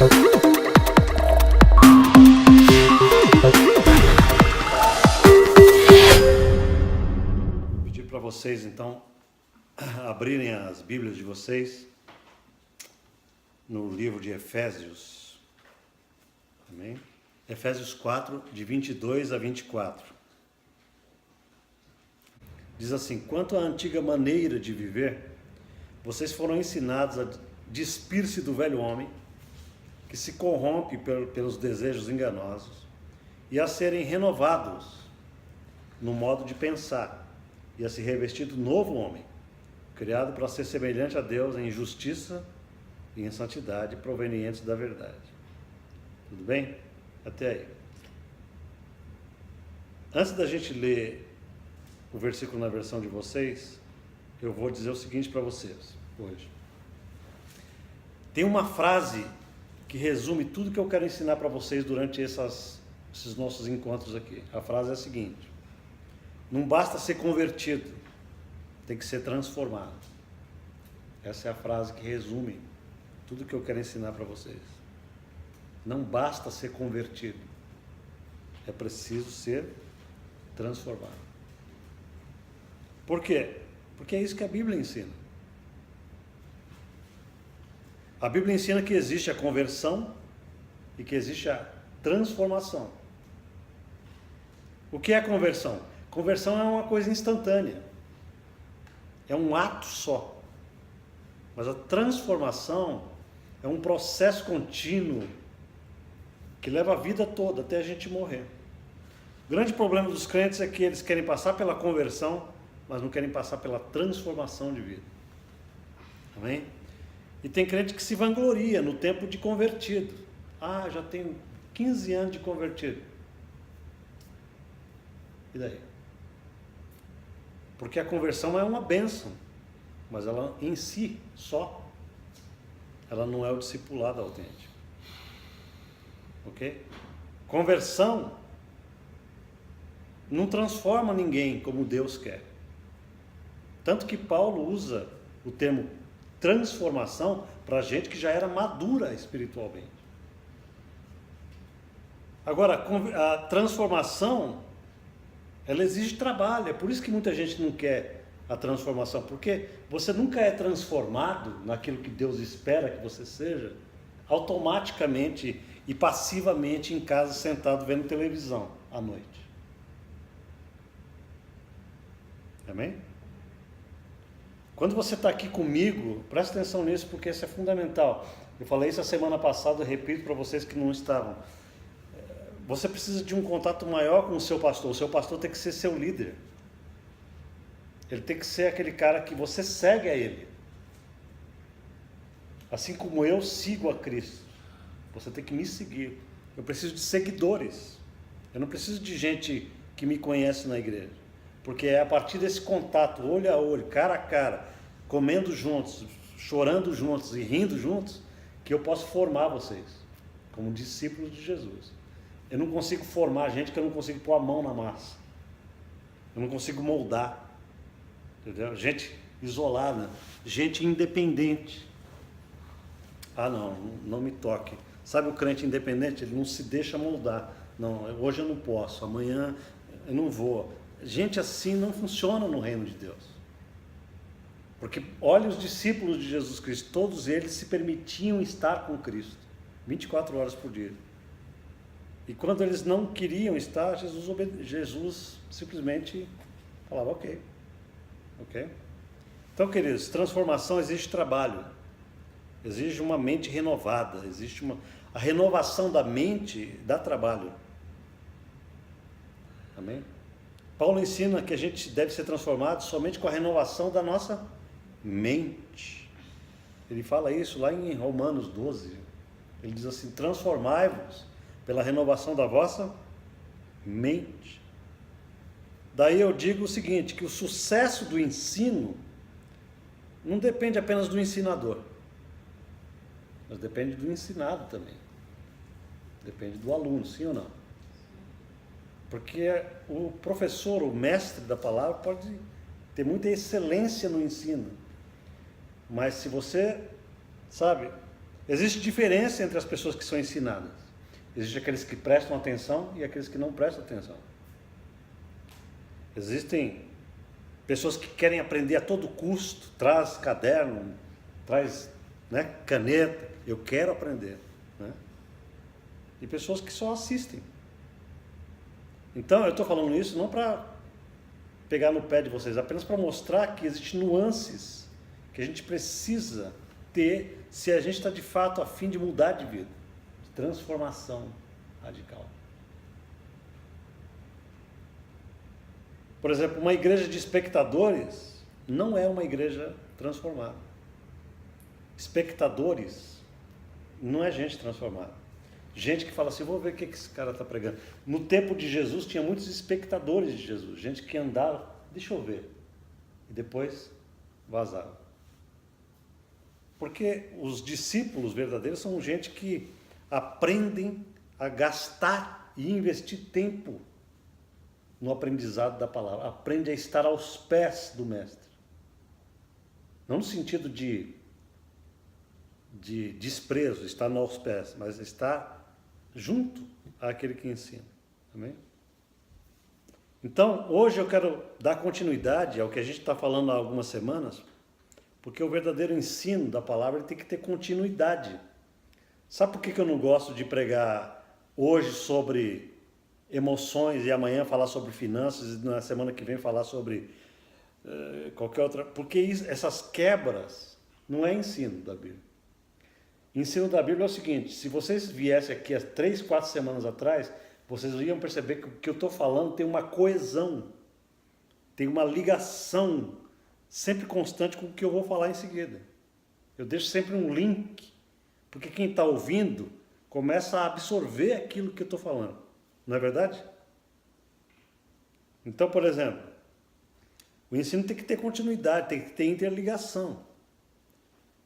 Vou pedir para vocês, então, abrirem as Bíblias de vocês no livro de Efésios. Amém? Efésios 4, de 22 a 24. Diz assim: quanto à antiga maneira de viver, vocês foram ensinados a despir-se do velho homem, que se corrompe pelos desejos enganosos, e a serem renovados no modo de pensar, e a se revestir do novo homem, criado para ser semelhante a Deus em justiça e em santidade, provenientes da verdade. Tudo bem? Até aí. Antes da gente ler o versículo na versão de vocês, eu vou dizer o seguinte para vocês hoje. Tem uma frase que resume tudo que eu quero ensinar para vocês durante esses nossos encontros aqui. A frase é a seguinte: não basta ser convertido, tem que ser transformado. Essa é a frase que resume tudo que eu quero ensinar para vocês. Não basta ser convertido, é preciso ser transformado. Por quê? Porque é isso que a Bíblia ensina. A Bíblia ensina que existe a conversão e que existe a transformação. O que é conversão? Conversão é uma coisa instantânea, é um ato só. Mas a transformação é um processo contínuo que leva a vida toda até a gente morrer. O grande problema dos crentes é que eles querem passar pela conversão, mas não querem passar pela transformação de vida. Amém? E tem crente que se vangloria no tempo de convertido. Ah, já tenho 15 anos de convertido. E daí? Porque a conversão é uma bênção, mas ela em si só, ela não é o discipulado autêntico. Ok? Conversão não transforma ninguém como Deus quer. Tanto que Paulo usa o termo transformação para gente que já era madura espiritualmente. Agora, a transformação, ela exige trabalho. É por isso que muita gente não quer a transformação, porque você nunca é transformado naquilo que Deus espera que você seja, automaticamente e passivamente em casa, sentado vendo televisão à noite. Amém? Quando você está aqui comigo, presta atenção nisso, porque isso é fundamental. Eu falei isso a semana passada, eu repito para vocês que não estavam. Você precisa de um contato maior com o seu pastor. O seu pastor tem que ser seu líder. Ele tem que ser aquele cara que você segue a ele. Assim como eu sigo a Cristo. Você tem que me seguir. Eu preciso de seguidores. Eu não preciso de gente que me conhece na igreja. Porque é a partir desse contato, olho a olho, cara a cara, comendo juntos, chorando juntos e rindo juntos, que eu posso formar vocês como discípulos de Jesus. Eu não consigo formar gente que eu não consigo pôr a mão na massa. Eu não consigo moldar. Entendeu? Gente isolada, gente independente. Ah, não me toque. Sabe o crente independente? Ele não se deixa moldar. Não, hoje eu não posso, amanhã eu não vou. Gente assim não funciona no reino de Deus. Porque olha os discípulos de Jesus Cristo, todos eles se permitiam estar com Cristo, 24 horas por dia. E quando eles não queriam estar, Jesus simplesmente falava ok. Então, queridos, transformação exige trabalho, exige uma mente renovada, a renovação da mente dá trabalho. Amém? Paulo ensina que a gente deve ser transformado somente com a renovação da nossa mente. Ele fala isso lá em Romanos 12. Ele diz assim: transformai-vos pela renovação da vossa mente. Daí eu digo o seguinte, que o sucesso do ensino não depende apenas do ensinador, mas depende do ensinado também. Depende do aluno, sim ou não? Porque o professor, o mestre da palavra, pode ter muita excelência no ensino, mas se você, Existe diferença entre as pessoas que são ensinadas. Existem aqueles que prestam atenção e aqueles que não prestam atenção. Existem pessoas que querem aprender a todo custo, traz caderno, traz, né, caneta, eu quero aprender. Né? E pessoas que só assistem. Então eu estou falando isso não para pegar no pé de vocês, apenas para mostrar que existem nuances que a gente precisa ter se a gente está de fato a fim de mudar de vida, de transformação radical. Por exemplo, uma igreja de espectadores não é uma igreja transformada. Espectadores não é gente transformada. Gente que fala assim, vou ver o que esse cara está pregando. No tempo de Jesus tinha muitos espectadores de Jesus, gente que andava, deixa eu ver, e depois vazava. Porque os discípulos verdadeiros são gente que aprendem a gastar e investir tempo no aprendizado da palavra, aprende a estar aos pés do mestre. Não no sentido de desprezo, estar aos pés, mas estar junto àquele que ensina. Amém? Então, hoje eu quero dar continuidade ao que a gente está falando há algumas semanas, porque o verdadeiro ensino da palavra ele tem que ter continuidade. Sabe por que eu não gosto de pregar hoje sobre emoções e amanhã falar sobre finanças e na semana que vem falar sobre qualquer outra? Porque essas quebras não é ensino da Bíblia. Ensino da Bíblia é o seguinte, se vocês viessem aqui há 3, 4 semanas atrás, vocês iam perceber que o que eu estou falando tem uma coesão, tem uma ligação sempre constante com o que eu vou falar em seguida. Eu deixo sempre um link, porque quem está ouvindo começa a absorver aquilo que eu estou falando. Não é verdade? Então, por exemplo, o ensino tem que ter continuidade, tem que ter interligação.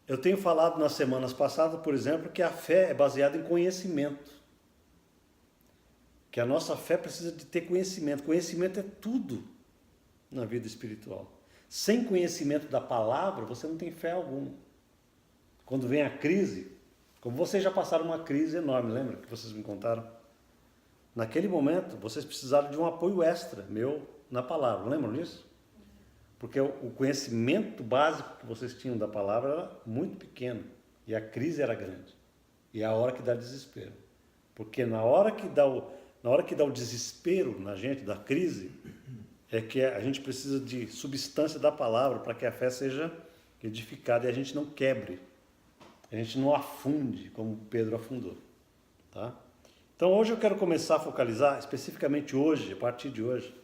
Eu tenho falado nas semanas passadas, por exemplo, que a fé é baseada em conhecimento. Que a nossa fé precisa de ter conhecimento. Conhecimento é tudo na vida espiritual. Sem conhecimento da palavra, você não tem fé alguma. Quando vem a crise, como vocês já passaram uma crise enorme, lembra que vocês me contaram? Naquele momento, vocês precisaram de um apoio extra meu na palavra, lembram disso? Porque o conhecimento básico que vocês tinham da palavra era muito pequeno e a crise era grande. E é a hora que dá desespero. Porque na hora que dá o desespero na gente, da crise, é que a gente precisa de substância da palavra para que a fé seja edificada e a gente não quebre, a gente não afunde como Pedro afundou. Tá? Então hoje eu quero começar a focalizar, especificamente hoje, a partir de hoje,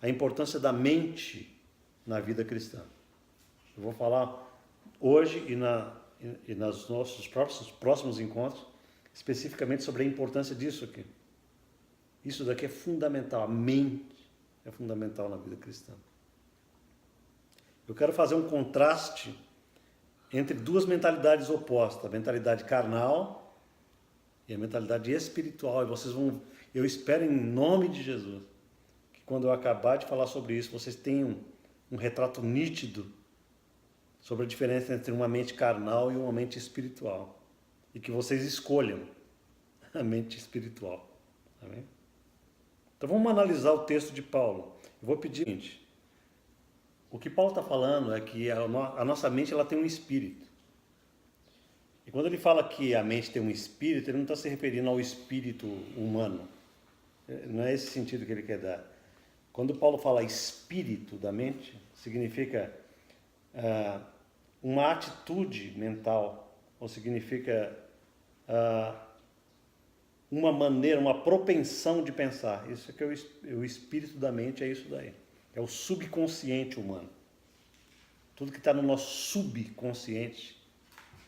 a importância da mente na vida cristã. Eu vou falar hoje e nos nossos próximos encontros, especificamente sobre a importância disso aqui. Isso daqui é fundamental, a mente é fundamental na vida cristã. Eu quero fazer um contraste entre duas mentalidades opostas, a mentalidade carnal e a mentalidade espiritual. E vocês vão, eu espero em nome de Jesus, que quando eu acabar de falar sobre isso, vocês tenham um retrato nítido sobre a diferença entre uma mente carnal e uma mente espiritual. E que vocês escolham a mente espiritual. Amém? Então vamos analisar o texto de Paulo. Eu vou pedir o seguinte. O que Paulo está falando é que a nossa mente ela tem um espírito. E quando ele fala que a mente tem um espírito, ele não está se referindo ao espírito humano. Não é esse sentido que ele quer dar. Quando Paulo fala espírito da mente, significa uma atitude mental, ou significa uma maneira, uma propensão de pensar. Isso é que é o espírito da mente, é isso daí. É o subconsciente humano. Tudo que está no nosso subconsciente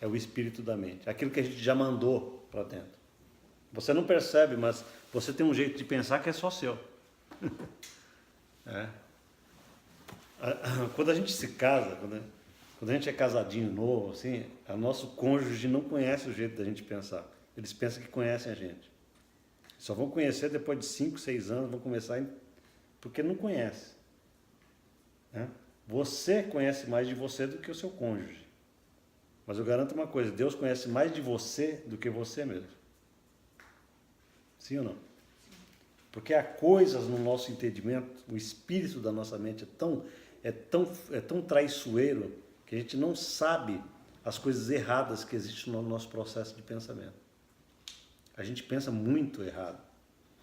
é o espírito da mente. Aquilo que a gente já mandou para dentro. Você não percebe, mas você tem um jeito de pensar que é só seu. Quando a gente se casa, quando a gente é casadinho novo, assim, o nosso cônjuge não conhece o jeito da gente pensar. Eles pensam que conhecem a gente. Só vão conhecer depois de 5, 6 anos, vão começar porque não conhece. Você conhece mais de você do que o seu cônjuge. Mas eu garanto uma coisa, Deus conhece mais de você do que você mesmo. Sim ou não? Porque há coisas no nosso entendimento, o espírito da nossa mente é tão traiçoeiro que a gente não sabe as coisas erradas que existem no nosso processo de pensamento. A gente pensa muito errado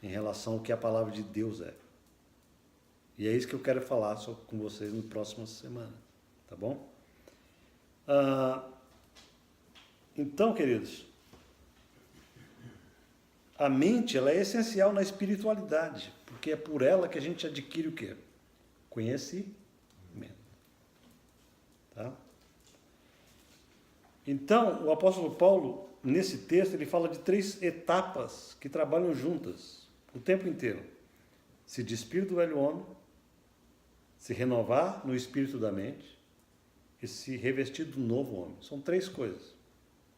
em relação ao que a palavra de Deus é. E é isso que eu quero falar com vocês na próxima semana, tá bom? Então, queridos, a mente ela é essencial na espiritualidade, porque é por ela que a gente adquire o quê? Conhecimento. Tá? Então, o apóstolo Paulo, nesse texto, ele fala de 3 etapas que trabalham juntas o tempo inteiro. Se despir do velho homem, se renovar no espírito da mente e se revestir do novo homem. São 3 coisas.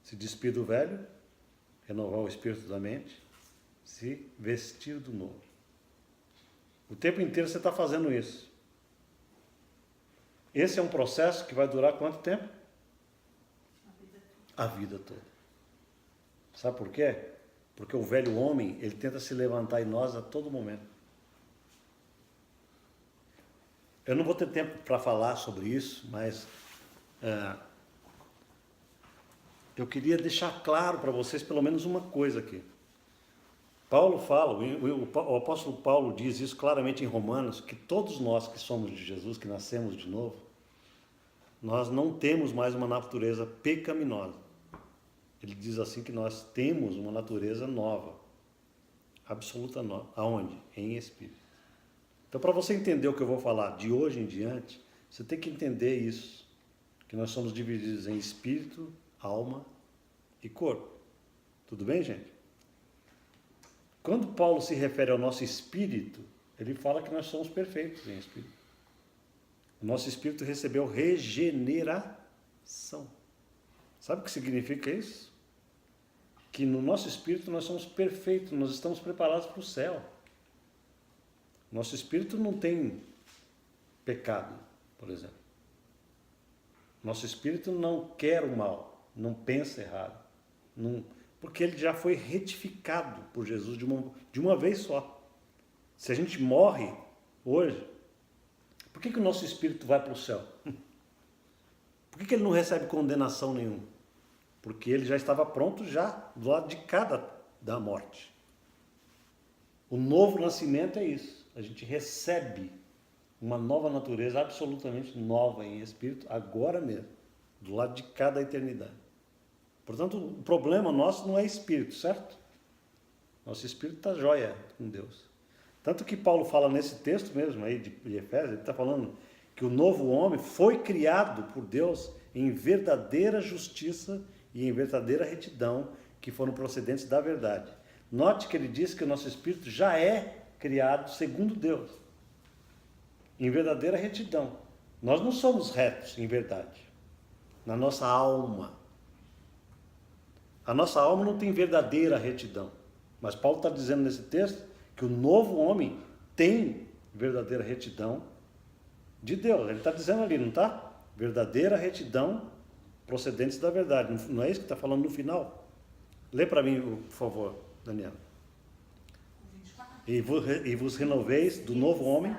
Se despir do velho, renovar o espírito da mente, se vestir do novo. O tempo inteiro você está fazendo isso. Esse é um processo que vai durar quanto tempo? A vida toda. Sabe por quê? Porque o velho homem, ele tenta se levantar em nós a todo momento. Eu não vou ter tempo para falar sobre isso, mas eu queria deixar claro para vocês pelo menos uma coisa aqui. Paulo fala, o apóstolo Paulo diz isso claramente em Romanos, que todos nós que somos de Jesus, que nascemos de novo, nós não temos mais uma natureza pecaminosa. Ele diz assim que nós temos uma natureza nova, absoluta nova. Aonde? Em espírito. Então, para você entender o que eu vou falar de hoje em diante, você tem que entender isso, que nós somos divididos em espírito, alma e corpo. Tudo bem, gente? Quando Paulo se refere ao nosso espírito, ele fala que nós somos perfeitos em espírito. O nosso espírito recebeu regeneração. Sabe o que significa isso? Que no nosso espírito nós somos perfeitos, nós estamos preparados para o céu. Nosso espírito não tem pecado, por exemplo. Nosso espírito não quer o mal, não pensa errado, porque ele já foi retificado por Jesus de uma vez só. Se a gente morre hoje, por que o nosso espírito vai para o céu? Por que ele não recebe condenação nenhuma? Porque ele já estava pronto já do lado de cá da morte. O novo nascimento é isso. A gente recebe uma nova natureza absolutamente nova em espírito, agora mesmo, do lado de cá da eternidade. Portanto, o problema nosso não é espírito, certo? Nosso espírito está jóia com Deus. Tanto que Paulo fala nesse texto mesmo aí de Efésios, ele está falando que o novo homem foi criado por Deus em verdadeira justiça e em verdadeira retidão, que foram procedentes da verdade. Note que ele diz que o nosso espírito já é criado segundo Deus, em verdadeira retidão. Nós não somos retos em verdade, na nossa alma. A nossa alma não tem verdadeira retidão, mas Paulo está dizendo nesse texto que o novo homem tem verdadeira retidão de Deus. Ele está dizendo ali, não está? Verdadeira retidão procedentes da verdade. Não é isso que está falando no final? Lê para mim, por favor, Daniela. E vos renoveis do novo homem,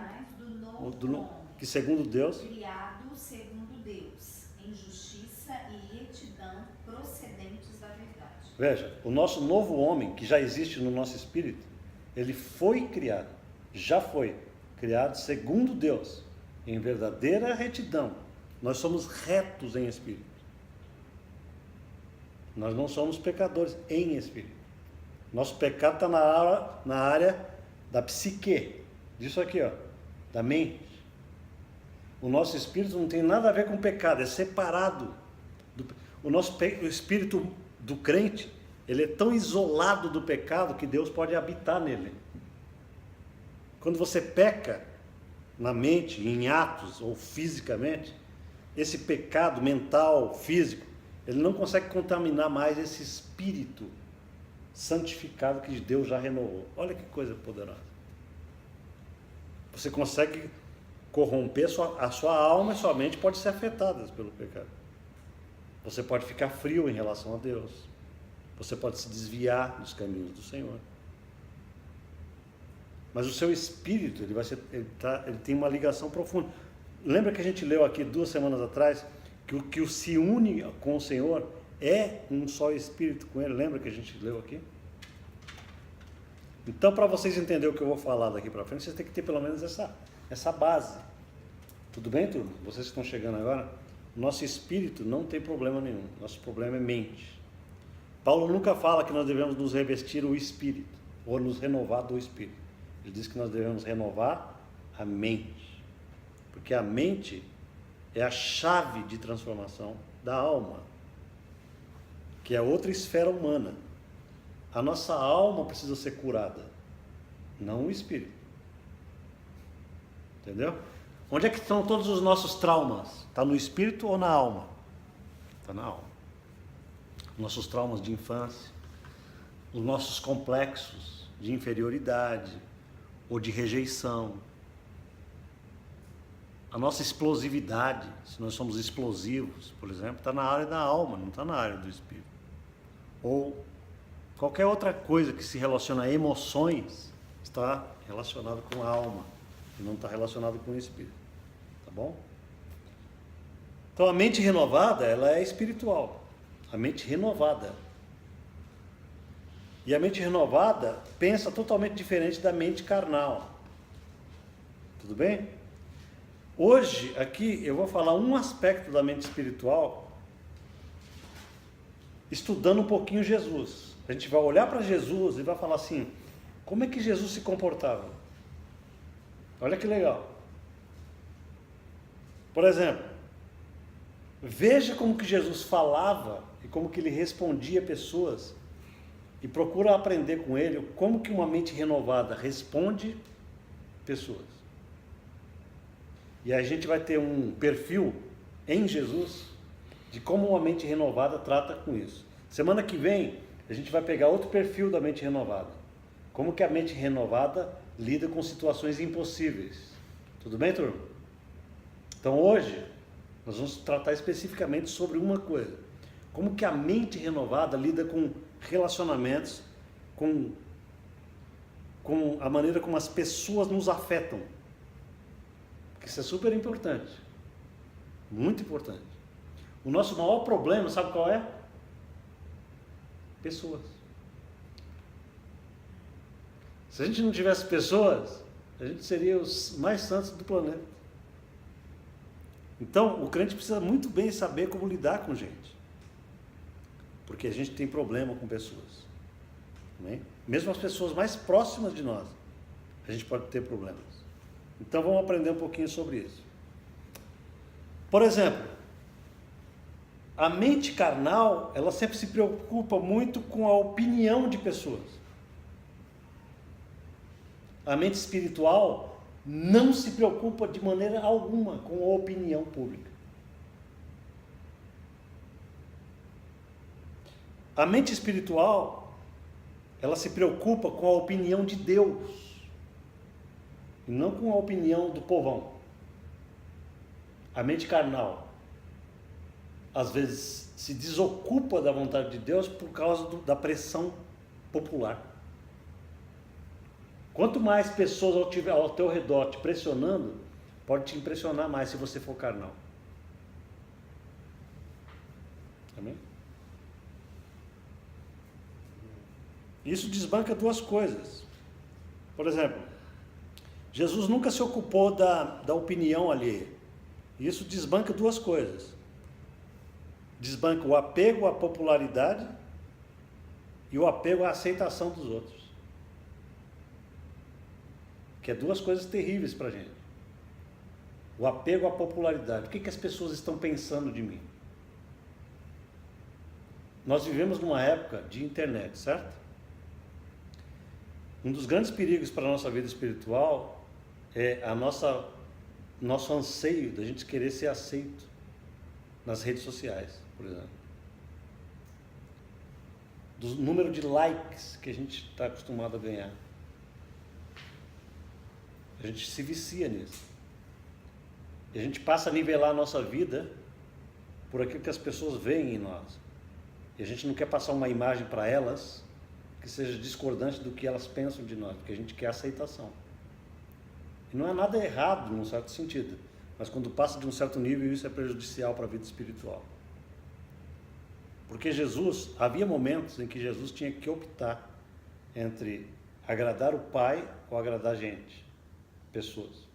que segundo Deus, criado segundo Deus, em justiça e retidão procedentes da verdade. Veja, o nosso novo homem, que já existe no nosso espírito, ele foi criado, já foi criado segundo Deus, em verdadeira retidão. Nós somos retos em espírito. Nós não somos pecadores em espírito. Nosso pecado está na área da psique, disso aqui, ó, da mente. O nosso espírito não tem nada a ver com o pecado, é separado. O espírito do crente, ele é tão isolado do pecado que Deus pode habitar nele. Quando você peca na mente, em atos ou fisicamente, esse pecado mental, físico, ele não consegue contaminar mais esse espírito santificado que Deus já renovou. Olha que coisa poderosa. Você consegue corromper a sua alma e sua mente pode ser afetadas pelo pecado. Você pode ficar frio em relação a Deus. Você pode se desviar dos caminhos do Senhor. Mas o seu espírito, ele tem uma ligação profunda. Lembra que a gente leu aqui 2 semanas atrás que o que se une com o Senhor é um só espírito com Ele? Lembra que a gente leu aqui? Então, para vocês entenderem o que eu vou falar daqui para frente, vocês têm que ter pelo menos essa base. Tudo bem, turma? Vocês que estão chegando agora, nosso espírito não tem problema nenhum. Nosso problema é mente. Paulo nunca fala que nós devemos nos revestir o espírito ou nos renovar do espírito. Ele diz que nós devemos renovar a mente. Porque a mente é a chave de transformação da alma, que é outra esfera humana. A nossa alma precisa ser curada, não o espírito. Entendeu? Onde é que estão todos os nossos traumas? Está no espírito ou na alma? Está na alma. Nossos traumas de infância, os nossos complexos de inferioridade ou de rejeição, a nossa explosividade, se nós somos explosivos, por exemplo, está na área da alma, não está na área do espírito. Ou qualquer outra coisa que se relaciona a emoções está relacionado com a alma e não está relacionado com o espírito. Tá bom? Então a mente renovada, ela é espiritual. A mente renovada. E a mente renovada pensa totalmente diferente da mente carnal. Tudo bem? Hoje, aqui, eu vou falar um aspecto da mente espiritual, estudando um pouquinho Jesus. A gente vai olhar para Jesus e vai falar assim, como é que Jesus se comportava? Olha que legal. Por exemplo, veja como que Jesus falava e como que ele respondia a pessoas e procura aprender com ele como que uma mente renovada responde pessoas. E a gente vai ter um perfil em Jesus de como uma mente renovada trata com isso. Semana que vem a gente vai pegar outro perfil da mente renovada. Como que a mente renovada lida com situações impossíveis. Tudo bem, turma? Então hoje nós vamos tratar especificamente sobre uma coisa. Como que a mente renovada lida com relacionamentos, com a maneira como as pessoas nos afetam. Isso é super importante. Muito importante. O nosso maior problema, sabe qual é? Pessoas. Se a gente não tivesse pessoas, a gente seria os mais santos do planeta. Então, o crente precisa muito bem saber como lidar com gente. Porque a gente tem problema com pessoas. Né? Mesmo as pessoas mais próximas de nós, a gente pode ter problemas. Então, vamos aprender um pouquinho sobre isso. Por exemplo, a mente carnal, ela sempre se preocupa muito com a opinião de pessoas. A mente espiritual não se preocupa de maneira alguma com a opinião pública. A mente espiritual, ela se preocupa com a opinião de Deus, e não com a opinião do povão. A mente carnal, às vezes, se desocupa da vontade de Deus por causa da pressão popular. Quanto mais pessoas ao teu redor te pressionando, pode te impressionar mais se você for carnal. Amém? Isso desbanca duas coisas. Por exemplo, Jesus nunca se ocupou da opinião alheia. Isso desbanca duas coisas. Desbanca o apego à popularidade e o apego à aceitação dos outros. Que é duas coisas terríveis para a gente. O apego à popularidade. O que as pessoas estão pensando de mim? Nós vivemos numa época de internet, certo? Um dos grandes perigos para a nossa vida espiritual é nosso anseio da gente querer ser aceito nas redes sociais, por exemplo. Do número de likes que a gente está acostumado a ganhar. A gente se vicia nisso. E a gente passa a nivelar a nossa vida por aquilo que as pessoas veem em nós. E a gente não quer passar uma imagem para elas que seja discordante do que elas pensam de nós, porque a gente quer aceitação. E não é nada errado, num certo sentido, mas quando passa de um certo nível, isso é prejudicial para a vida espiritual. Porque Jesus, havia momentos em que Jesus tinha que optar entre agradar o Pai ou agradar gente, pessoas.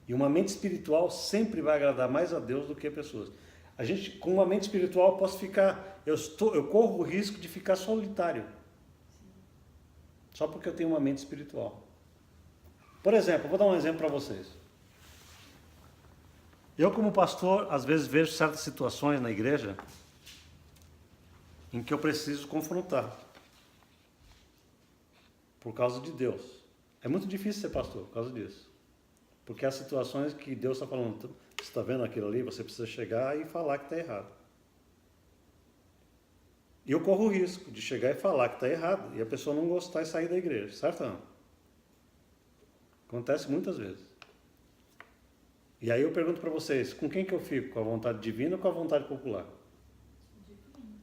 E uma mente espiritual sempre vai agradar mais a Deus do que a pessoas. A gente, com uma mente espiritual, eu posso ficar, eu corro o risco de ficar solitário. Só porque eu tenho uma mente espiritual. Por exemplo, vou dar um exemplo para vocês. Eu, como pastor, às vezes vejo certas situações na igreja em que eu preciso confrontar. Por causa de Deus. É muito difícil ser pastor por causa disso. Porque há situações que Deus está falando, você está vendo aquilo ali, você precisa chegar e falar que está errado. E eu corro o risco de chegar e falar que está errado e a pessoa não gostar e sair da igreja, certo ou não? Acontece muitas vezes. E aí eu pergunto para vocês, com quem que eu fico? Com a vontade divina ou com a vontade popular? Divino.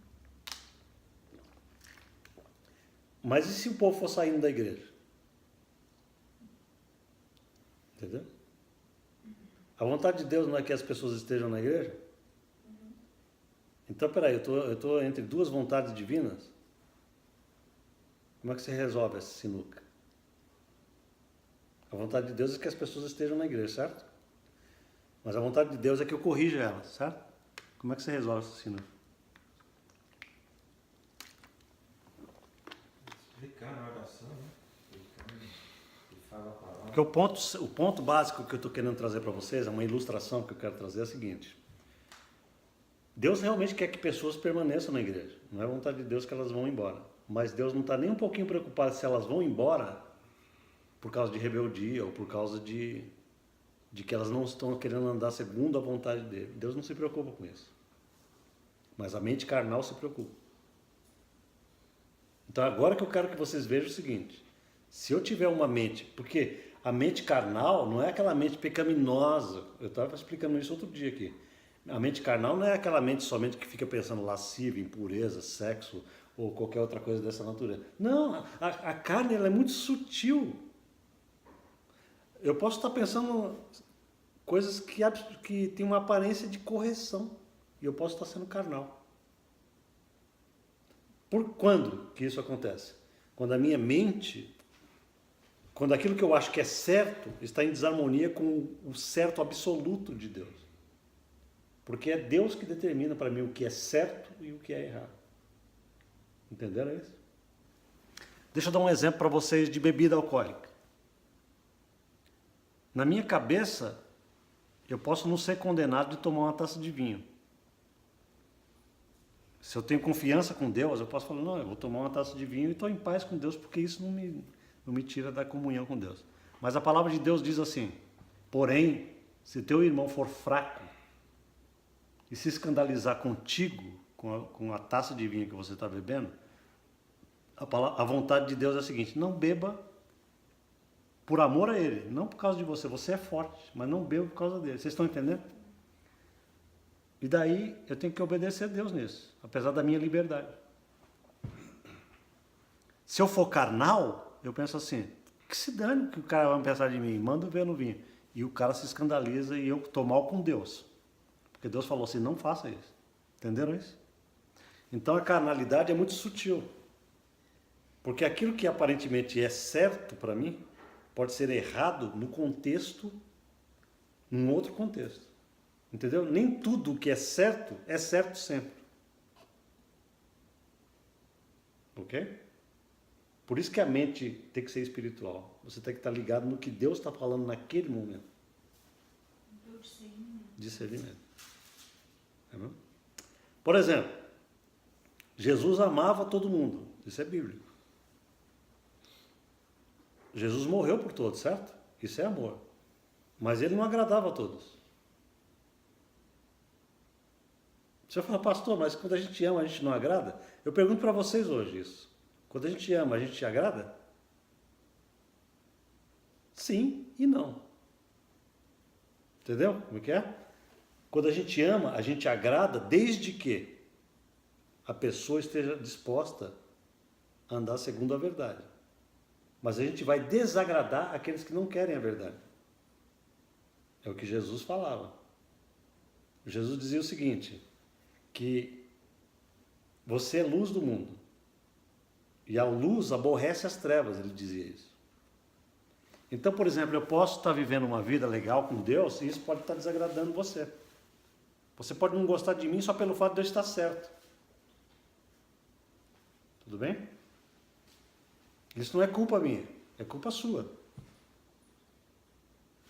Mas e se o povo for saindo da igreja? Entendeu? A vontade de Deus não é que as pessoas estejam na igreja? Então, peraí, eu estou entre duas vontades divinas? Como é que você resolve essa sinuca? A vontade de Deus é que as pessoas estejam na igreja, certo? Mas a vontade de Deus é que eu corrija elas, certo? Como é que você resolve essa sinuca? Explicar na oração, né? Explicando e fala a palavra. Porque o ponto básico que eu estou querendo trazer para vocês, é uma ilustração que eu quero trazer, é a seguinte. Deus realmente quer que pessoas permaneçam na igreja. Não é vontade de Deus que elas vão embora. Mas Deus não está nem um pouquinho preocupado se elas vão embora por causa de rebeldia ou por causa de que elas não estão querendo andar segundo a vontade dele. Deus não se preocupa com isso. Mas a mente carnal se preocupa. Então agora que eu quero que vocês vejam o seguinte. Se eu tiver uma mente, porque a mente carnal não é aquela mente pecaminosa. Eu estava explicando isso outro dia aqui. A mente carnal não é aquela mente somente que fica pensando lasciva, impureza, sexo ou qualquer outra coisa dessa natureza. Não, a carne ela é muito sutil. Eu posso estar pensando coisas que têm uma aparência de correção e eu posso estar sendo carnal. Por quando que isso acontece? Quando a minha mente, quando aquilo que eu acho que é certo está em desarmonia com o certo absoluto de Deus. Porque é Deus que determina para mim o que é certo e o que é errado. Entenderam isso? Deixa eu dar um exemplo para vocês de bebida alcoólica. Na minha cabeça, eu posso não ser condenado de tomar uma taça de vinho. Se eu tenho confiança com Deus, eu posso falar, não, eu vou tomar uma taça de vinho e estou em paz com Deus, porque isso não me tira da comunhão com Deus. Mas a palavra de Deus diz assim, porém, se teu irmão for fraco e se escandalizar contigo, com a taça de vinho que você está bebendo, a vontade de Deus é a seguinte, não beba por amor a ele, não por causa de você. Você é forte, mas não beba por causa dele. Vocês estão entendendo? E daí eu tenho que obedecer a Deus nisso, apesar da minha liberdade. Se eu for carnal, eu penso assim, que se dane que o cara vai pensar de mim, manda ver no vinho. E o cara se escandaliza e eu estou mal com Deus. Porque Deus falou assim, não faça isso. Entenderam isso? Então a carnalidade é muito sutil. Porque aquilo que aparentemente é certo para mim, pode ser errado no contexto, num outro contexto. Entendeu? Nem tudo que é certo sempre. Ok? Por isso que a mente tem que ser espiritual. Você tem que estar ligado no que Deus está falando naquele momento. Do discernimento. Discernimento. Por exemplo, Jesus amava todo mundo. Isso é bíblico. Jesus morreu por todos, certo? Isso é amor. Mas ele não agradava a todos. Você fala, pastor, mas quando a gente ama, a gente não agrada? Eu pergunto para vocês hoje isso. Quando a gente ama, a gente agrada? Sim e não. Entendeu como é que é? Quando a gente ama, a gente agrada desde que a pessoa esteja disposta a andar segundo a verdade. Mas a gente vai desagradar aqueles que não querem a verdade. É o que Jesus falava. Jesus dizia o seguinte, que você é luz do mundo. E a luz aborrece as trevas, ele dizia isso. Então, por exemplo, eu posso estar vivendo uma vida legal com Deus e isso pode estar desagradando você. Você pode não gostar de mim só pelo fato de eu estar certo. Tudo bem? Isso não é culpa minha, é culpa sua.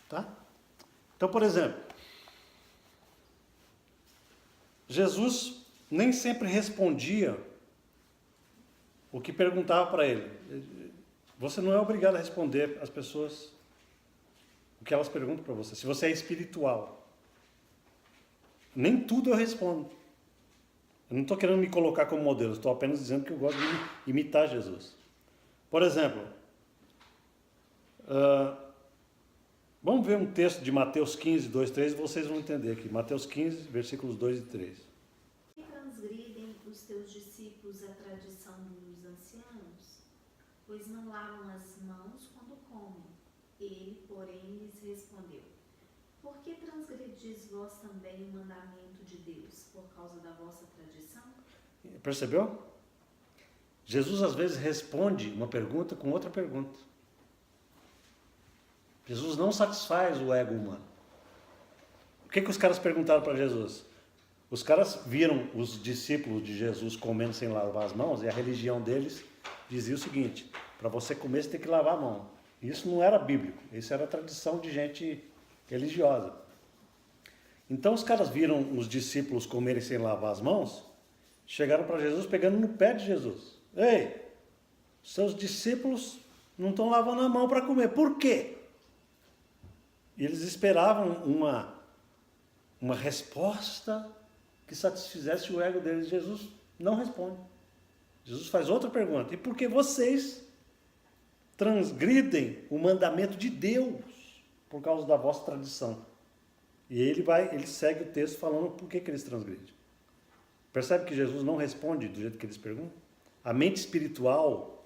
Tá? Então, por exemplo, Jesus nem sempre respondia o que perguntava para ele. Você não é obrigado a responder às pessoas o que elas perguntam para você, se você é espiritual. Nem tudo eu respondo. Eu não estou querendo me colocar como modelo, estou apenas dizendo que eu gosto de imitar Jesus. Por exemplo, vamos ver um texto de Mateus 15, 2, 3, e vocês vão entender aqui. Mateus 15, versículos 2 e 3. E transgridem os teus discípulos a tradição dos anciãos, pois não lavam as mãos quando comem. Ele, porém, lhes respondeu: por que transgredis vós também o mandamento de Deus, por causa da vossa tradição? Percebeu? Jesus às vezes responde uma pergunta com outra pergunta. Jesus não satisfaz o ego humano. O que os caras perguntaram para Jesus? Os caras viram os discípulos de Jesus comendo sem lavar as mãos, e a religião deles dizia o seguinte: para você comer você tem que lavar a mão. Isso não era bíblico, isso era tradição de gente religiosa. Então os caras viram os discípulos comerem sem lavar as mãos, chegaram para Jesus pegando no pé de Jesus. Ei, seus discípulos não estão lavando a mão para comer, por quê? E eles esperavam uma resposta que satisfizesse o ego deles. Jesus não responde. Jesus faz outra pergunta: e por que vocês transgridem o mandamento de Deus por causa da vossa tradição? E ele segue o texto falando por que eles transgridem. Percebe que Jesus não responde do jeito que eles perguntam? A mente espiritual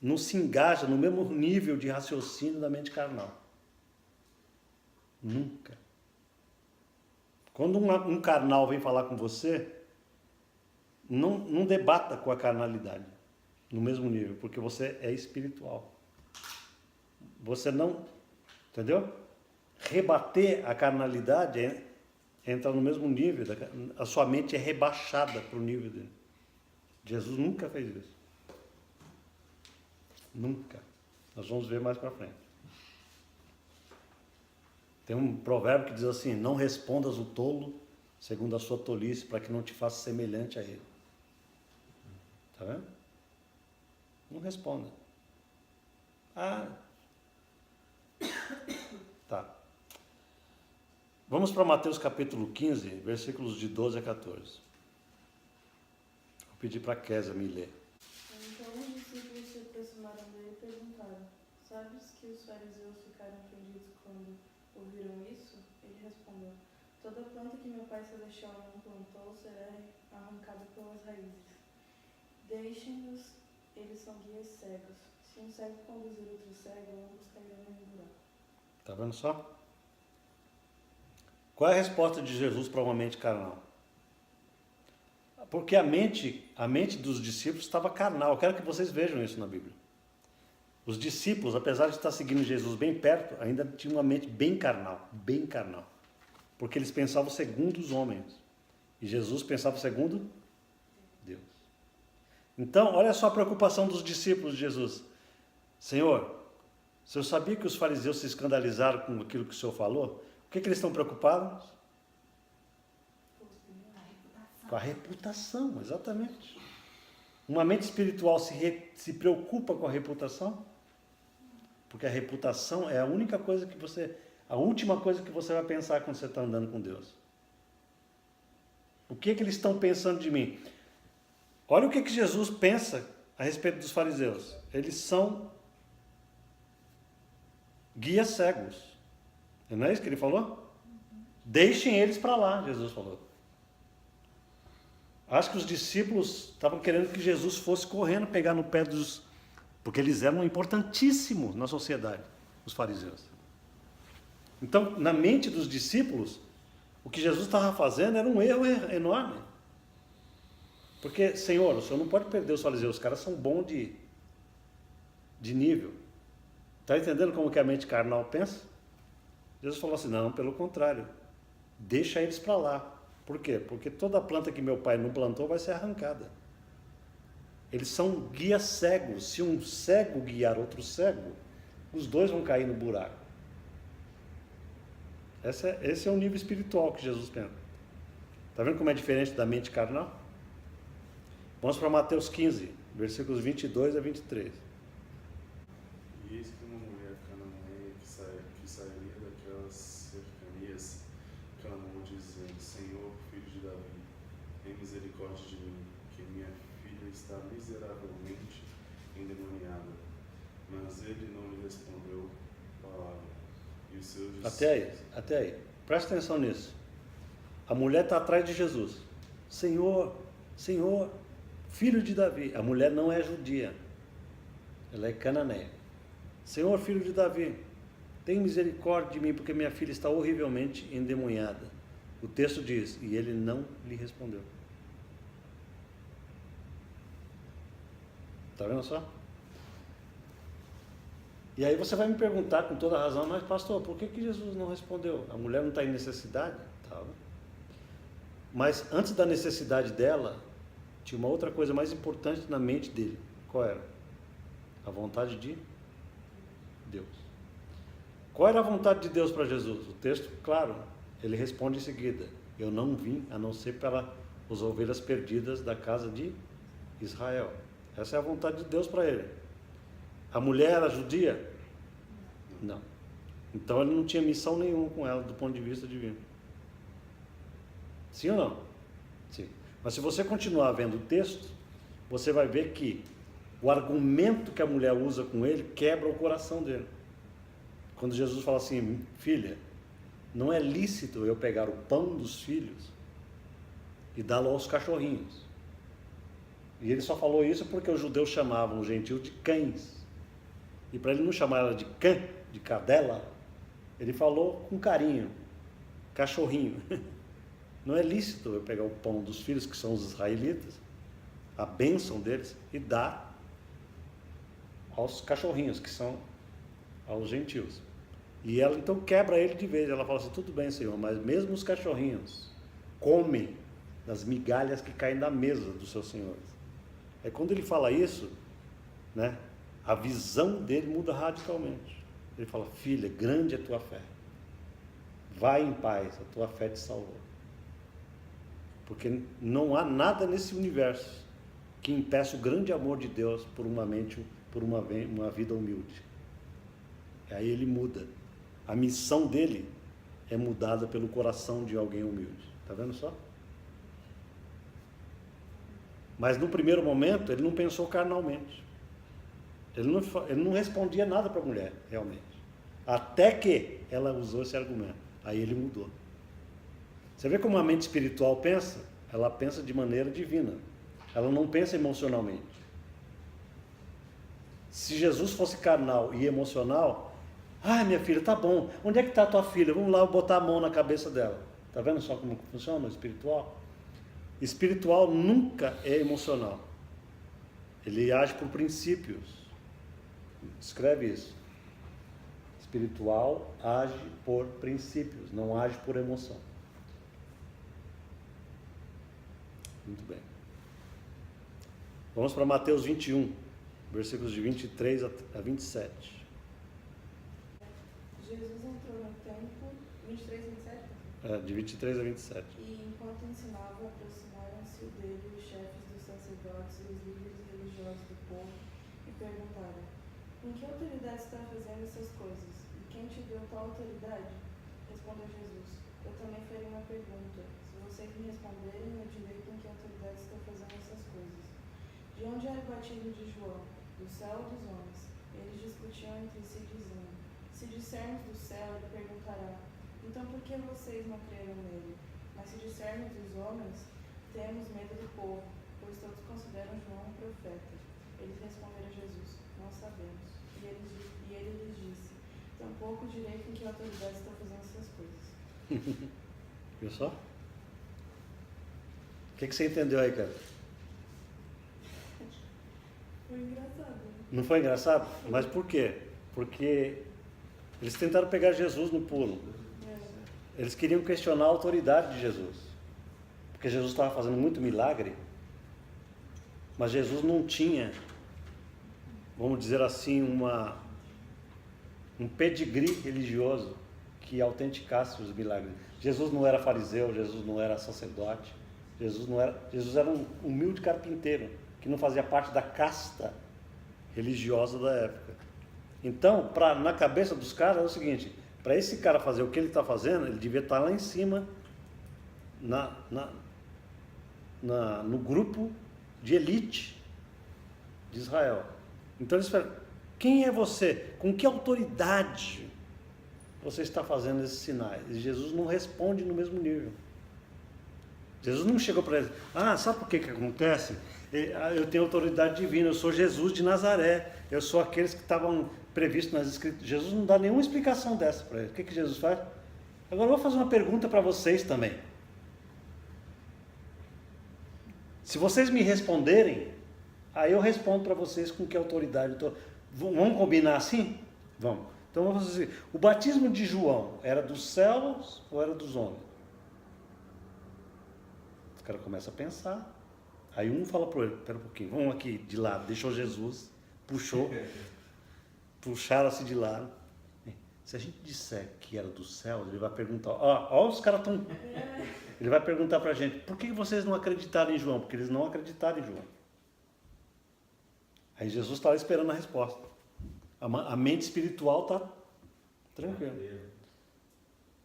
não se engaja no mesmo nível de raciocínio da mente carnal. Nunca. Quando um carnal vem falar com você, não debata com a carnalidade no mesmo nível, porque você é espiritual. Você não, entendeu? Rebater a carnalidade entra no mesmo nível, a sua mente é rebaixada para o nível dele. Jesus nunca fez isso. Nunca. Nós vamos ver mais para frente. Tem um provérbio que diz assim: não respondas o tolo segundo a sua tolice, para que não te faça semelhante a ele. Está vendo? Não responda. Tá. Vamos para Mateus capítulo 15, versículos de 12 a 14. Vou pedir para a Kézia me ler. Então os discípulos se aproximaram dele e perguntaram: sabes que os fariseus ficaram ofendidos quando ouviram isso? Ele respondeu: toda planta que meu Pai Celestial não plantou será arrancada pelas raízes. Deixem-nos, eles são guias cegos. Se um cego conduzir outro cego, ambos cairão no buraco. Está vendo só? Qual é a resposta de Jesus para uma mente carnal? Porque a mente dos discípulos estava carnal. Eu quero que vocês vejam isso na Bíblia. Os discípulos, apesar de estar seguindo Jesus bem perto, ainda tinham uma mente bem carnal. Porque eles pensavam segundo os homens. E Jesus pensava segundo Deus. Então, olha só a preocupação dos discípulos de Jesus. Senhor, o Senhor sabia que os fariseus se escandalizaram com aquilo que o Senhor falou? O que eles estão preocupados? Com a reputação, exatamente. Uma mente espiritual se preocupa com a reputação? Porque a reputação é a única coisa a última coisa que você vai pensar quando você está andando com Deus. O que eles estão pensando de mim? Olha o que Jesus pensa a respeito dos fariseus. Eles são guias cegos. Não é isso que ele falou? Deixem eles para lá, Jesus falou. Acho que os discípulos estavam querendo que Jesus fosse correndo, pegar no pé dos... Porque eles eram importantíssimos na sociedade, os fariseus. Então, na mente dos discípulos, o que Jesus estava fazendo era um erro enorme. Porque, Senhor, o Senhor não pode perder os fariseus, os caras são bons de nível. Está entendendo como que a mente carnal pensa? Jesus falou assim, não, pelo contrário, deixa eles para lá. Por quê? Porque toda planta que meu pai não plantou vai ser arrancada. Eles são guias cegos. Se um cego guiar outro cego, os dois vão cair no buraco. Esse é o nível espiritual que Jesus pensa. Está vendo como é diferente da mente carnal? Vamos para Mateus 15, versículos 22 a 23. E eis que uma mulher cananeia que sairia daquelas cercanias clamou, dizendo: Senhor, filho de Davi, tem misericórdia de mim, que minha filha está miseravelmente endemoniada. Mas ele não lhe respondeu palavra. E os seus discípulos... Até aí. Presta atenção nisso. A mulher está atrás de Jesus. Senhor, Senhor, filho de Davi. A mulher não é judia. Ela é cananeia. Senhor, filho de Davi, tem misericórdia de mim, porque minha filha está horrivelmente endemoniada. O texto diz, e ele não lhe respondeu. Está vendo só? E aí você vai me perguntar com toda razão, mas pastor, por que Jesus não respondeu? A mulher não está em necessidade? Tá. Mas antes da necessidade dela, tinha uma outra coisa mais importante na mente dele. Qual era? A vontade de Deus. Qual era a vontade de Deus para Jesus? O texto, claro, ele responde em seguida: eu não vim a não ser para as ovelhas perdidas da casa de Israel. Essa é a vontade de Deus para ele. A mulher era judia? Não. Então ele não tinha missão nenhuma com ela do ponto de vista divino. Sim ou não? Sim. Mas se você continuar vendo o texto, você vai ver que o argumento que a mulher usa com ele quebra o coração dele. Quando Jesus fala assim: filha, não é lícito eu pegar o pão dos filhos e dá-lo aos cachorrinhos. E ele só falou isso porque os judeus chamavam os gentios de cães. E para ele não chamar ela de cã, de cadela, ele falou com carinho: cachorrinho. Não é lícito eu pegar o pão dos filhos, que são os israelitas, a bênção deles, e dar aos cachorrinhos, que são aos gentios. E ela então quebra ele de vez. Ela fala assim: tudo bem, Senhor, mas mesmo os cachorrinhos comem das migalhas que caem da mesa dos seus senhores. É quando ele fala isso, né, a visão dele muda radicalmente. Ele fala: filha, grande é a tua fé, vai em paz, a tua fé te salvou. Porque não há nada nesse universo que impeça o grande amor de Deus por uma mente, por uma vida humilde. Aí ele muda. A missão dele é mudada pelo coração de alguém humilde. Está vendo só? Mas no primeiro momento ele não pensou carnalmente. Ele não respondia nada para a mulher, realmente. Até que ela usou esse argumento. Aí ele mudou. Você vê como a mente espiritual pensa? Ela pensa de maneira divina. Ela não pensa emocionalmente. Se Jesus fosse carnal e emocional: ah, minha filha, tá bom. Onde é que está a tua filha? Vamos lá botar a mão na cabeça dela. Está vendo só como funciona o espiritual? Espiritual nunca é emocional. Ele age por princípios. Escreve isso. Espiritual age por princípios, não age por emoção. Muito bem. Vamos para Mateus 21, versículos de 23 a 27. Jesus entrou no templo, 23 e 27? De 23 a 27. E enquanto ensinava, aproximaram-se dele os chefes dos sacerdotes e os líderes religiosos do povo e perguntaram: em que autoridade está fazendo essas coisas? E quem te deu tal autoridade? Respondeu Jesus: eu também farei uma pergunta. Se vocês me responderem, eu direi com que autoridade estou fazendo essas coisas. De onde era o batismo de João? Do céu ou dos homens? Eles discutiam entre si, dizendo: se dissermos do céu, ele perguntará: Então por que vocês não creram nele? Mas se dissermos dos homens, temos medo do povo, pois todos consideram João um profeta. Eles responderam a Jesus: não sabemos. E ele lhes disse: tampouco direi com que autoridade estão fazendo essas coisas. Viu só? O que você entendeu aí, cara? Foi engraçado, né? Não foi engraçado? Mas por quê? Porque eles tentaram pegar Jesus no pulo. Eles queriam questionar a autoridade de Jesus. Porque Jesus estava fazendo muito milagre, mas Jesus não tinha, vamos dizer assim, um pedigree religioso que autenticasse os milagres. Jesus não era fariseu, Jesus não era sacerdote, Jesus era um humilde carpinteiro, que não fazia parte da casta religiosa da época. Então, na cabeça dos caras é o seguinte: para esse cara fazer o que ele está fazendo, ele devia estar lá em cima, no grupo de elite de Israel. Então eles falam: quem é você? Com que autoridade você está fazendo esses sinais? E Jesus não responde no mesmo nível. Jesus não chegou para eles: sabe por que acontece? Eu tenho autoridade divina, eu sou Jesus de Nazaré, eu sou aqueles que estavam previstos nas Escrituras. Jesus não dá nenhuma explicação dessa para eles. O que Jesus faz? Agora eu vou fazer uma pergunta para vocês também. Se vocês me responderem, aí eu respondo para vocês com que autoridade eu estou. Vamos combinar assim? Vamos. Então vamos fazer assim: o batismo de João era dos céus ou era dos homens? Os caras começam a pensar. Aí um fala para ele: espera um pouquinho, vamos aqui de lado. Deixou Jesus, puxaram-se de lado. Se a gente disser que era dos céus, ele vai perguntar: os caras estão... Ele vai perguntar para a gente: por que vocês não acreditaram em João? Porque eles não acreditaram em João. Aí Jesus estava esperando a resposta. A mente espiritual está tranquila.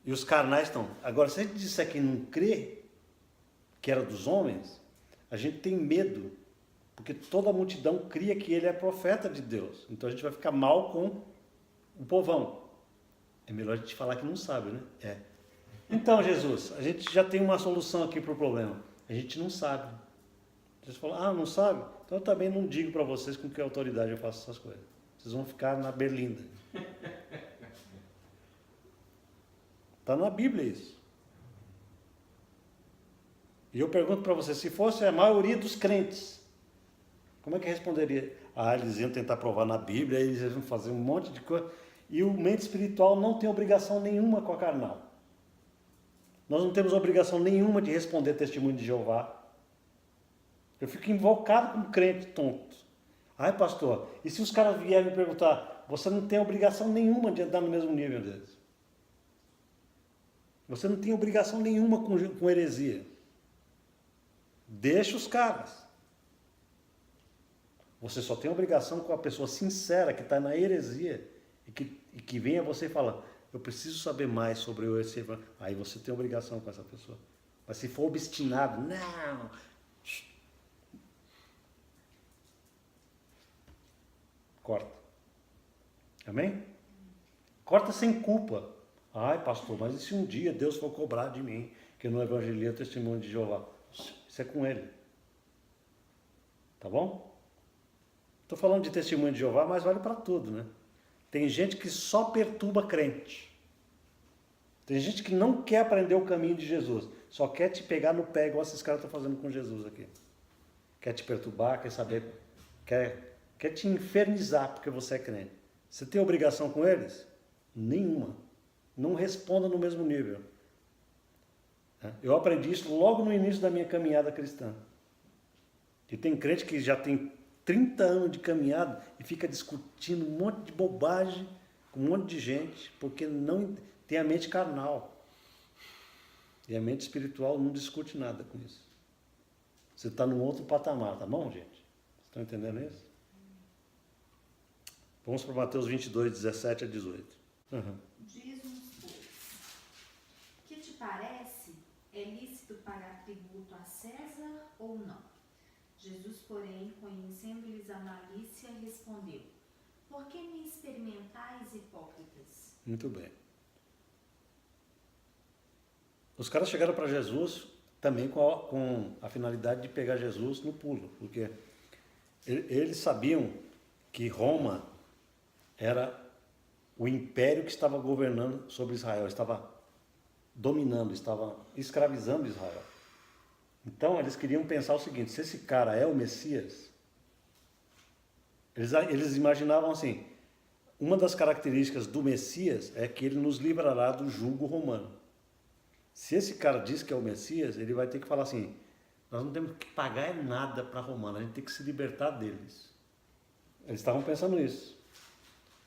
E os carnais estão... Agora, se a gente disser que não crê, que era dos homens, a gente tem medo, porque toda a multidão cria que ele é profeta de Deus. Então a gente vai ficar mal com o povão. É melhor a gente falar que não sabe, né? Então, Jesus, a gente já tem uma solução aqui para o problema. A gente não sabe. Jesus falou: não sabe? Então eu também não digo para vocês com que autoridade eu faço essas coisas. Vocês vão ficar na berlinda. Está na Bíblia isso. E eu pergunto para vocês: se fosse a maioria dos crentes, como é que responderia? Eles iam tentar provar na Bíblia, eles iam fazer um monte de coisa. E o mente espiritual não tem obrigação nenhuma com a carnal. Nós não temos obrigação nenhuma de responder testemunho de Jeová. Eu fico invocado como crente tonto. Pastor, e se os caras vierem me perguntar? Você não tem obrigação nenhuma de andar no mesmo nível deles. Você não tem obrigação nenhuma com heresia. Deixa os caras. Você só tem obrigação com a pessoa sincera que está na heresia e que vem a você e fala: eu preciso saber mais sobre o esse. Aí você tem obrigação com essa pessoa. Mas se for obstinado, não. Corta. Amém? Corta sem culpa. Pastor, mas e se um dia Deus for cobrar de mim que eu não evangelizei o testemunho de Jeová? Isso é com ele. Tá bom? Estou falando de testemunho de Jeová, mas vale para tudo, né? Tem gente que só perturba crente. Tem gente que não quer aprender o caminho de Jesus. Só quer te pegar no pé, igual esses caras estão fazendo com Jesus aqui. Quer te perturbar, quer saber, quer te infernizar porque você é crente. Você tem obrigação com eles? Nenhuma. Não responda no mesmo nível. Eu aprendi isso logo no início da minha caminhada cristã. E tem crente que já tem 30 anos de caminhada e fica discutindo um monte de bobagem com um monte de gente, porque não tem a mente carnal. E a mente espiritual não discute nada com isso. Você está num outro patamar, tá bom, gente? Vocês estão entendendo isso? Vamos para Mateus 22, 17 a 18. Diz-nos, pois, que te parece? É lícito pagar tributo a César ou não? Jesus, porém, conhecendo-lhes a malícia, respondeu: por que me experimentais, hipócritas? Muito bem. Os caras chegaram para Jesus também com a finalidade de pegar Jesus no pulo, porque eles sabiam que Roma era o império que estava governando sobre Israel, estava dominando, estava escravizando Israel. Então eles queriam pensar o seguinte: se esse cara é o Messias, eles imaginavam assim, uma das características do Messias é que ele nos livrará do jugo romano. Se esse cara diz que é o Messias, ele vai ter que falar assim: nós não temos que pagar nada para romano, a gente tem que se libertar deles. Eles estavam pensando isso.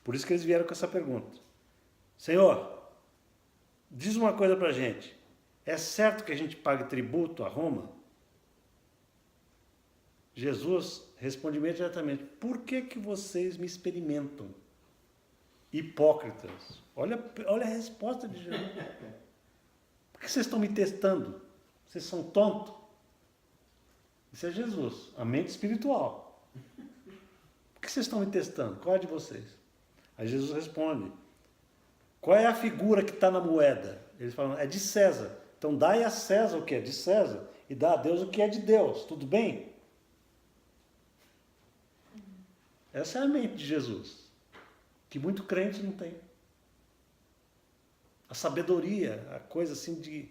Por isso que eles vieram com essa pergunta. Senhor, diz uma coisa para a gente. É certo que a gente pague tributo a Roma? Jesus responde imediatamente: por que vocês me experimentam? Hipócritas. Olha a resposta de Jesus. Por que vocês estão me testando? Vocês são tontos? Isso é Jesus, a mente espiritual. Por que vocês estão me testando? Qual é de vocês? Aí Jesus responde: qual é a figura que está na moeda? Eles falam: é de César. Então dai a César o que é de César e dá a Deus o que é de Deus. Tudo bem? Essa é a mente de Jesus, que muito crente não tem. A sabedoria, a coisa assim de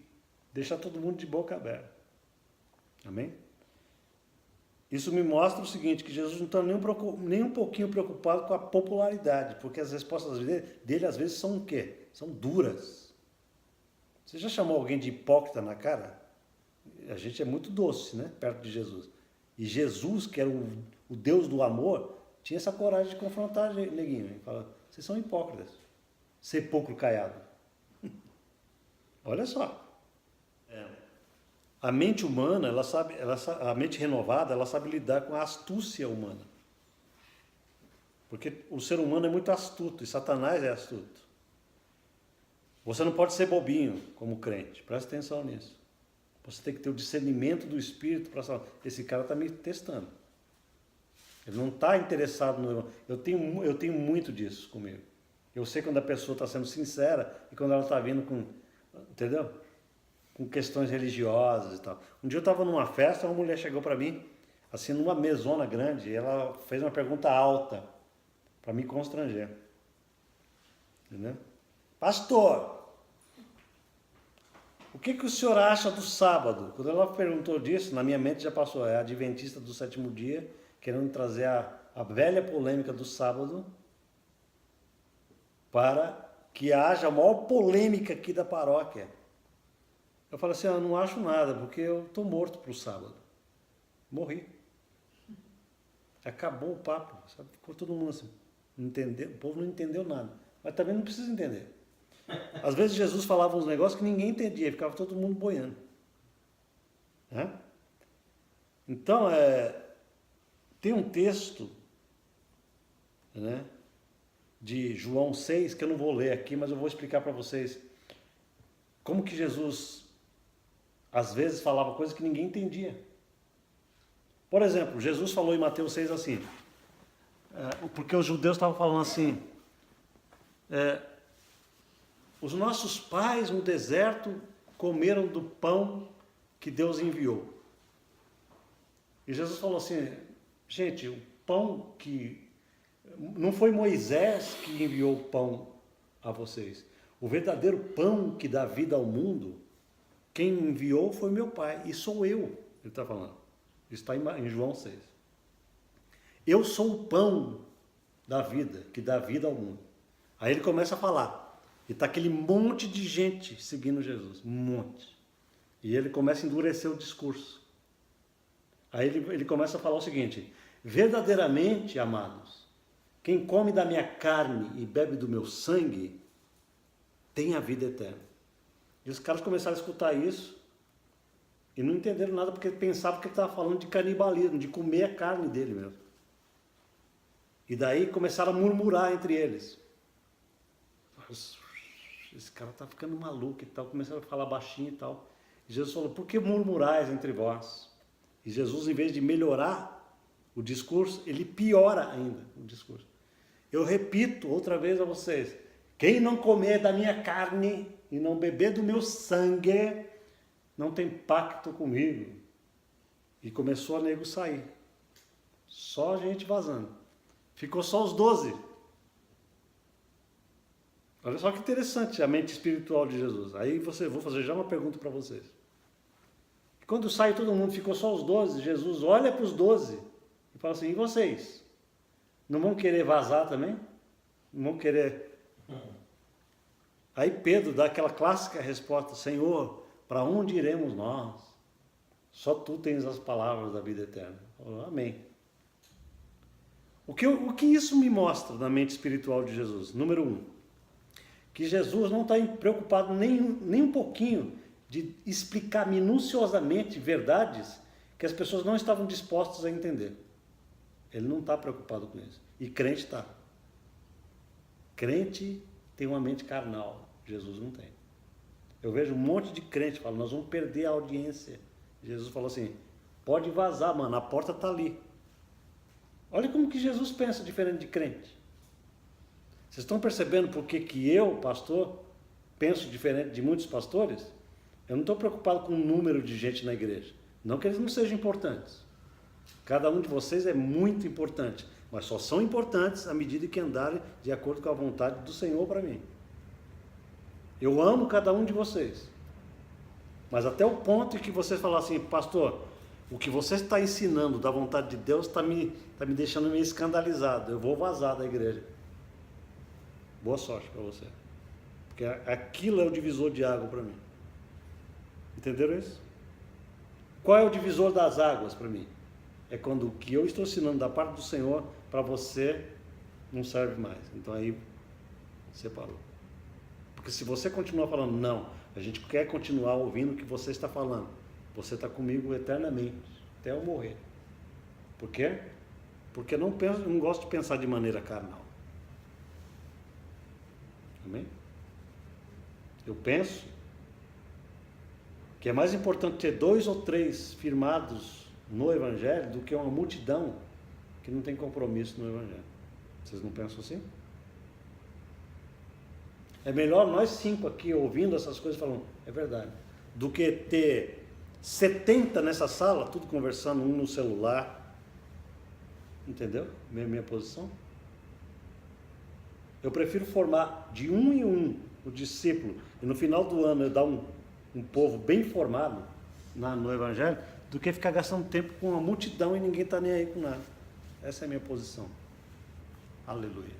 deixar todo mundo de boca aberta. Amém? Isso me mostra o seguinte, que Jesus não está nem um pouquinho preocupado com a popularidade, porque as respostas dele às vezes são o quê? São duras. Você já chamou alguém de hipócrita na cara? A gente é muito doce, né? Perto de Jesus. E Jesus, que era o Deus do amor, tinha essa coragem de confrontar neguinho. Ele fala: vocês são hipócritas. Sepulcro caiado. Olha só. A mente humana, a mente renovada, ela sabe lidar com a astúcia humana. Porque o ser humano é muito astuto e Satanás é astuto. Você não pode ser bobinho como crente, presta atenção nisso. Você tem que ter o discernimento do Espírito para saber: esse cara está me testando. Ele não está interessado no... Eu tenho muito disso comigo. Eu sei quando a pessoa está sendo sincera e quando ela está vindo com... Entendeu? Com questões religiosas e tal. Um dia eu estava numa festa, uma mulher chegou para mim, assim, numa mesona grande, e ela fez uma pergunta alta para me constranger. Entendeu? Pastor, o que o senhor acha do sábado? Quando ela perguntou disso, na minha mente já passou: é adventista do sétimo dia, querendo trazer a velha polêmica do sábado para que haja a maior polêmica aqui da paróquia. Eu falei assim: eu não acho nada, porque eu estou morto para o sábado. Morri. Acabou o papo, sabe? Ficou todo mundo assim, não entendeu, o povo não entendeu nada. Mas também não precisa entender. Às vezes Jesus falava uns negócios que ninguém entendia, ficava todo mundo boiando. Né? Então, tem um texto, né, de João 6, que eu não vou ler aqui, mas eu vou explicar para vocês como que Jesus às vezes falava coisas que ninguém entendia. Por exemplo, Jesus falou em Mateus 6 assim, porque os judeus estavam falando assim: os nossos pais no deserto comeram do pão que Deus enviou. E Jesus falou assim: gente, o pão que... Não foi Moisés que enviou o pão a vocês. O verdadeiro pão que dá vida ao mundo, quem enviou foi meu pai, e sou eu, ele está falando. Isso está em João 6. Eu sou o pão da vida, que dá vida ao mundo. Aí ele começa a falar, e está aquele monte de gente seguindo Jesus, um monte. E ele começa a endurecer o discurso. Aí ele começa a falar o seguinte: verdadeiramente, amados, quem come da minha carne e bebe do meu sangue, tem a vida eterna. E os caras começaram a escutar isso e não entenderam nada, porque pensavam que ele estava falando de canibalismo, de comer a carne dele mesmo. E daí começaram a murmurar entre eles: esse cara está ficando maluco e tal. Começaram a falar baixinho e tal. E Jesus falou: por que murmurais entre vós? E Jesus, em vez de melhorar o discurso, ele piora ainda o discurso. Eu repito outra vez a vocês: quem não comer da minha carne e não beber do meu sangue, não tem pacto comigo. E começou a nego sair. Só a gente vazando. Ficou só os 12. Olha só que interessante a mente espiritual de Jesus. Aí vou fazer já uma pergunta para vocês. Quando sai todo mundo, ficou só os 12, Jesus olha para os 12 e fala assim, e vocês? Não vão querer vazar também? Não vão querer... Aí Pedro dá aquela clássica resposta, Senhor, para onde iremos nós? Só tu tens as palavras da vida eterna. Amém. O que isso me mostra na mente espiritual de Jesus? Número 1, que Jesus não está preocupado nem um pouquinho de explicar minuciosamente verdades que as pessoas não estavam dispostas a entender. Ele não está preocupado com isso. E crente está. Crente tem uma mente carnal. Jesus não tem. Eu vejo um monte de crente falando, nós vamos perder a audiência. Jesus falou assim, pode vazar, mano, a porta está ali. Olha como que Jesus pensa diferente de crente. Vocês estão percebendo por que eu, pastor, penso diferente de muitos pastores? Eu não estou preocupado com o número de gente na igreja. Não que eles não sejam importantes. Cada um de vocês é muito importante, mas só são importantes à medida que andarem de acordo com a vontade do Senhor para mim. Eu amo cada um de vocês. Mas até o ponto em que vocês falam assim, pastor, o que você está ensinando da vontade de Deus está me deixando meio escandalizado. Eu vou vazar da igreja. Boa sorte para você. Porque aquilo é o divisor de água para mim. Entenderam isso? Qual é o divisor das águas para mim? É quando o que eu estou ensinando da parte do Senhor para você não serve mais. Então aí separou. Porque se você continuar falando, não, a gente quer continuar ouvindo o que você está falando, você está comigo eternamente, até eu morrer. Por quê? Porque eu não gosto de pensar de maneira carnal. Amém? Eu penso que é mais importante ter 2 ou 3 firmados no Evangelho do que uma multidão que não tem compromisso no Evangelho. Vocês não pensam assim? É melhor nós 5 aqui ouvindo essas coisas falando, é verdade, do que ter 70 nessa sala, tudo conversando, um no celular. Entendeu? Minha posição? Eu prefiro formar de um em um o discípulo e no final do ano eu dar um povo bem formado no Evangelho, do que ficar gastando tempo com uma multidão e ninguém está nem aí com nada. Essa é a minha posição. Aleluia.